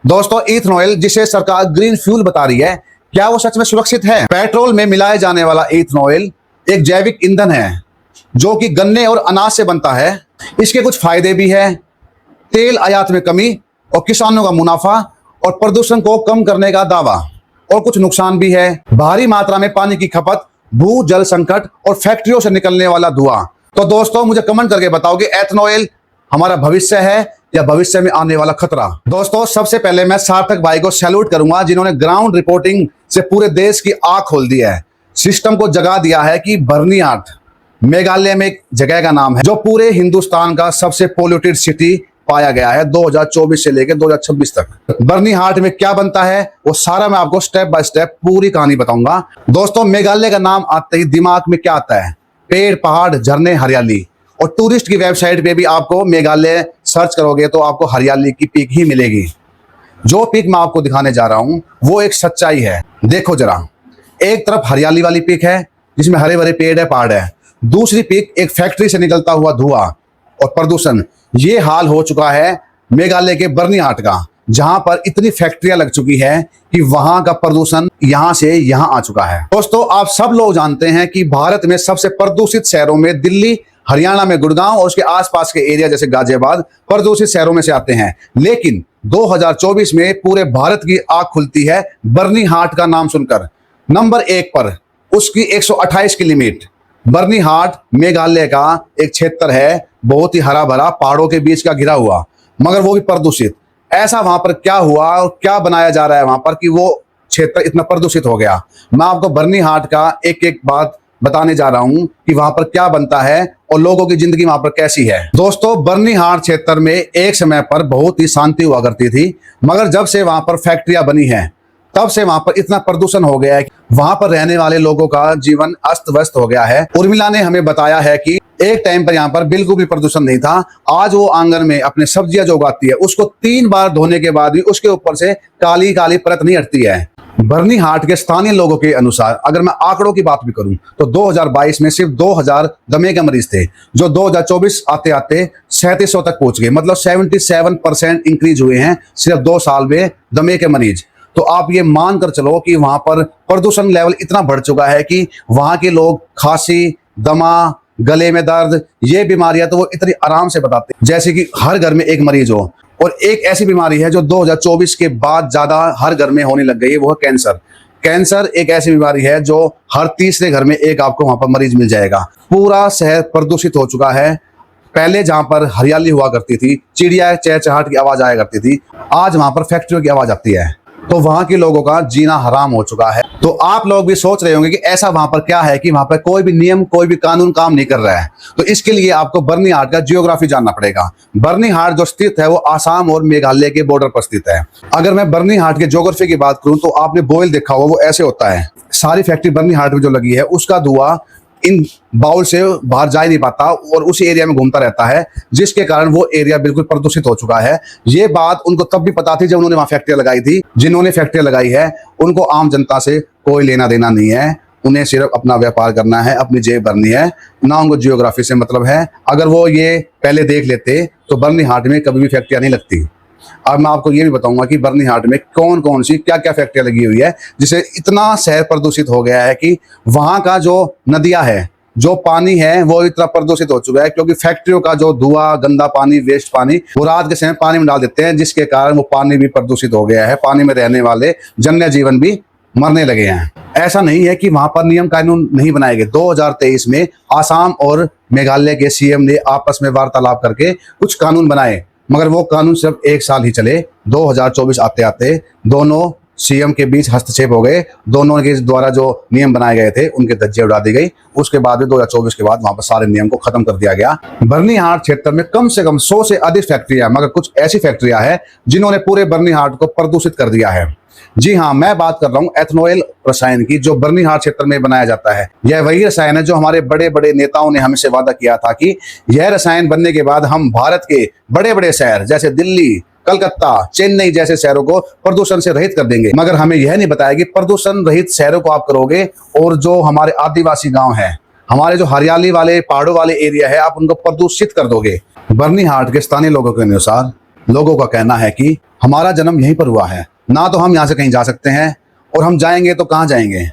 दोस्तों, इथेनॉल जिसे सरकार ग्रीन फ्यूल बता रही है, क्या वो सच में सुरक्षित है? पेट्रोल में मिलाए जाने वाला इथेनॉल एक जैविक ईंधन है जो कि गन्ने और अनाज से बनता है। इसके कुछ फायदे भी हैं, तेल आयात में कमी और किसानों का मुनाफा और प्रदूषण को कम करने का दावा। और कुछ नुकसान भी है, भारी मात्रा में पानी की खपत, भू जल संकट और फैक्ट्रियों से निकलने वाला धुआं। तो दोस्तों, मुझे कमेंट करके बताओ कि इथेनॉल हमारा भविष्य है या भविष्य में आने वाला खतरा। दोस्तों, सबसे पहले मैं सार्थक भाई को सैल्यूट करूंगा जिन्होंने ग्राउंड रिपोर्टिंग से पूरे देश की आंख खोल दी है, सिस्टम को जगा दिया है कि बर्निहाट मेघालय में एक जगह का नाम है जो पूरे हिंदुस्तान का सबसे पोल्यूटेड सिटी पाया गया है 2024 से लेकर 2026 तक। बर्निहाट में क्या बनता है वो सारा मैं आपको स्टेप बाय स्टेप पूरी कहानी बताऊंगा। दोस्तों, मेघालय का नाम आते ही दिमाग में क्या आता है? पेड़, पहाड़, झरने, हरियाली। और टूरिस्ट की वेबसाइट पे भी आपको मेघालय सर्च करोगे तो आपको हरियाली की पीक ही मिलेगी। जो पीक मैं आपको दिखाने जा रहा हूं वो एक सच्चाई है। देखो जरा, एक तरफ हरियाली वाली पीक है जिसमें हरे भरे पेड़ है, पहाड़ है। दूसरी पीक एक फैक्ट्री से निकलता हुआ धुआं और प्रदूषण। ये हाल हो चुका है मेघालय के बर्निहाट का, जहां पर इतनी फैक्ट्रियां लग चुकी है कि वहां का प्रदूषण यहां से यहां आ चुका है। दोस्तों, आप सब लोग जानते हैं कि भारत में सबसे प्रदूषित शहरों में दिल्ली, हरियाणा में गुड़गांव और उसके आसपास के एरिया जैसे गाजियाबाद प्रदूषित शहरों में से आते हैं। लेकिन 2024 में पूरे भारत की आंख खुलती है बर्निहाट का नाम सुनकर। नंबर 1 पर उसकी 128 की लिमिट। बर्निहाट मेघालय का एक क्षेत्र है, बहुत ही हरा भरा, पहाड़ों के बीच का घिरा हुआ, मगर वो भी प्रदूषित। ऐसा वहां पर क्या हुआ और क्या बनाया जा रहा है वहां पर कि वो क्षेत्र इतना प्रदूषित हो गया? मैं आपको बर्निहाट का एक एक बात बताने जा रहा हूं कि वहां पर क्या बनता है और लोगों की जिंदगी वहां पर कैसी है। दोस्तों, बर्निहाट क्षेत्र में एक समय पर बहुत ही शांति हुआ करती थी, मगर जब से वहां पर फैक्ट्रियां बनी हैं तब से वहां पर इतना प्रदूषण हो गया है कि वहां पर रहने वाले लोगों का जीवन अस्त व्यस्त हो गया है। उर्मिला ने हमें बताया है कि एक टाइम पर यहाँ पर बिल्कुल भी प्रदूषण नहीं था। आज वो आंगन में अपने सब्जियां जो उगाती है उसको 3 बार धोने के बाद भी उसके ऊपर से काली काली परत नहीं हटती है। बर्निहाट के स्थानीय लोगों के अनुसार अगर मैं आंकड़ों की बात भी करूं तो 2022 में सिर्फ 2000 दमे के मरीज थे, जो 2024 आते आते 3700 तक पहुंच गए। मतलब 77% इंक्रीज हुए हैं सिर्फ 2 साल में दमे के मरीज। तो आप ये मान कर चलो कि वहां पर प्रदूषण लेवल इतना बढ़ चुका है कि वहां के लोग खांसी, दमा, गले में दर्द, ये बीमारियां तो वो इतनी आराम से बताते हैं जैसे कि हर घर में एक मरीज हो। और एक ऐसी बीमारी है जो 2024 के बाद ज्यादा हर घर में होने लग गई है, वो है कैंसर। कैंसर एक ऐसी बीमारी है जो हर तीसरे घर में एक आपको वहां पर मरीज मिल जाएगा। पूरा शहर प्रदूषित हो चुका है। पहले जहां पर हरियाली हुआ करती थी, चिड़िया चहचहाट की आवाज आया करती थी, आज वहां पर फैक्ट्रियों की आवाज आती है। तो वहां के लोगों का जीना हराम हो चुका है। तो आप लोग भी सोच रहे होंगे कि ऐसा वहां पर क्या है कि वहां पर कोई भी नियम, कोई भी कानून काम नहीं कर रहा है। तो इसके लिए आपको बर्निहाट का जियोग्राफी जानना पड़ेगा। बर्निहाट जो स्थित है वो आसाम और मेघालय के बॉर्डर पर स्थित है। अगर मैं बर्निहाट के ज्योग्राफी की बात करूं तो आपने बोयल देखा होगा, वो ऐसे होता है। सारी फैक्ट्री बर्निहाट में जो लगी है उसका धुआं इन बाउल से बाहर जा ही नहीं पाता और उसी एरिया में घूमता रहता है, जिसके कारण वो एरिया बिल्कुल प्रदूषित हो चुका है। ये बात उनको तब भी पता थी जब उन्होंने वहां फैक्ट्रियां लगाई थी। जिन्होंने फैक्ट्रियां लगाई है उनको आम जनता से कोई लेना देना नहीं है। उन्हें सिर्फ अपना व्यापार करना है, अपनी जेब भरनी है, ना उनको जियोग्राफी से मतलब है। अगर वो ये पहले देख लेते तो बर्निहाट में कभी भी फैक्ट्रियां नहीं लगती। अब मैं आपको ये भी बताऊंगा कि बर्निहाट में कौन कौन सी क्या क्या फैक्ट्रियां लगी हुई है जिससे इतना शहर प्रदूषित हो गया है कि वहां का जो नदियां है, जो पानी है, वो इतना प्रदूषित हो चुका है क्योंकि फैक्ट्रियों का जो धुआं, गंदा पानी, वेस्ट पानी वो रात के समय पानी में डाल देते हैं, जिसके कारण वो पानी भी प्रदूषित हो गया है। पानी में रहने वाले जन्य जीवन भी मरने लगे हैं। ऐसा नहीं है कि वहां पर नियम कानून नहीं बनाए गए। 2023 में आसाम और मेघालय के सीएम ने आपस में वार्तालाप करके कुछ कानून बनाए, मगर वो कानून सिर्फ 1 साल ही चले। 2024 आते आते दोनों सीएम के बीच हस्तक्षेप हो गए। दोनों के द्वारा जो नियम बनाए गए थे उनके धज्जे उड़ा दी गई। उसके बाद 2024 के बाद वहां पर सारे नियम को खत्म कर दिया गया। बर्निहाट क्षेत्र में कम से कम 100 से अधिक फैक्ट्रियां, मगर कुछ ऐसी फैक्ट्रियां हैं जिन्होंने पूरे बर्निहाट को प्रदूषित कर दिया है। जी हाँ, मैं बात कर रहा हूँ एथेनॉल रसायन की, जो बर्निहाट क्षेत्र में बनाया जाता है। यह वही रसायन है जो हमारे बड़े बड़े नेताओं ने हमसे वादा किया था कि यह रसायन बनने के बाद हम भारत के बड़े बड़े शहर जैसे दिल्ली, कलकत्ता, चेन्नई जैसे शहरों को प्रदूषण से रहित कर देंगे। मगर हमें यह नहीं बताया कि प्रदूषण रहित शहरों को आप करोगे और जो हमारे आदिवासी गांव हैं, हमारे जो हरियाली वाले पहाड़ों वाले एरिया है, आप उनको प्रदूषित कर दोगे। बर्निहाट के स्थानीय लोगों के अनुसार लोगों का कहना है कि हमारा जन्म यहीं पर हुआ है, ना तो हम यहाँ से कहीं जा सकते हैं, और हम जाएंगे तो कहाँ जाएंगे।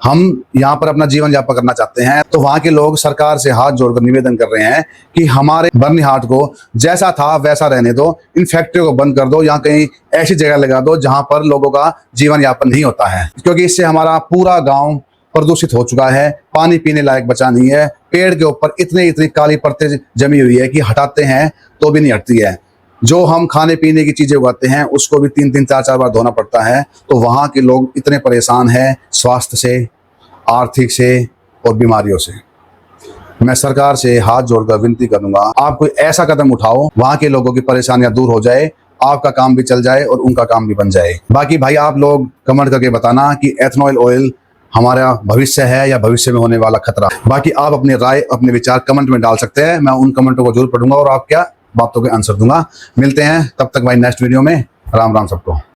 हम यहाँ पर अपना जीवन यापन करना चाहते हैं, तो वहाँ के लोग सरकार से हाथ जोड़कर निवेदन कर रहे हैं कि हमारे बर्निहाट को जैसा था वैसा रहने दो, इन फैक्ट्रियों को बंद कर दो, यहाँ कहीं ऐसी जगह लगा दो जहाँ पर लोगों का जीवन यापन नहीं होता है, क्योंकि इससे हमारा पूरा गाँव प्रदूषित हो चुका है, पानी पीने लायक बचा नहीं है। पेड़ के ऊपर इतनी काली परतें जमी हुई है कि हटाते हैं तो भी नहीं हटती है। जो हम खाने पीने की चीजें उगाते हैं उसको भी 3-3 4-4 बार धोना पड़ता है। तो वहाँ के लोग इतने परेशान हैं स्वास्थ्य से, आर्थिक से और बीमारियों से। मैं सरकार से हाथ जोड़कर विनती करूंगा, आप कोई ऐसा कदम उठाओ वहाँ के लोगों की परेशानियां दूर हो जाए, आपका काम भी चल जाए और उनका काम भी बन जाए। बाकी भाई आप लोग कमेंट करके बताना कि एथेनॉल ऑयल हमारा भविष्य है या भविष्य में होने वाला खतरा। बाकी आप अपनी राय, अपने विचार कमेंट में डाल सकते हैं, मैं उन कमेंटों को जरूर पढ़ूंगा और आप क्या बातों के आंसर दूंगा। मिलते हैं तब तक भाई नेक्स्ट वीडियो में। राम राम सबको।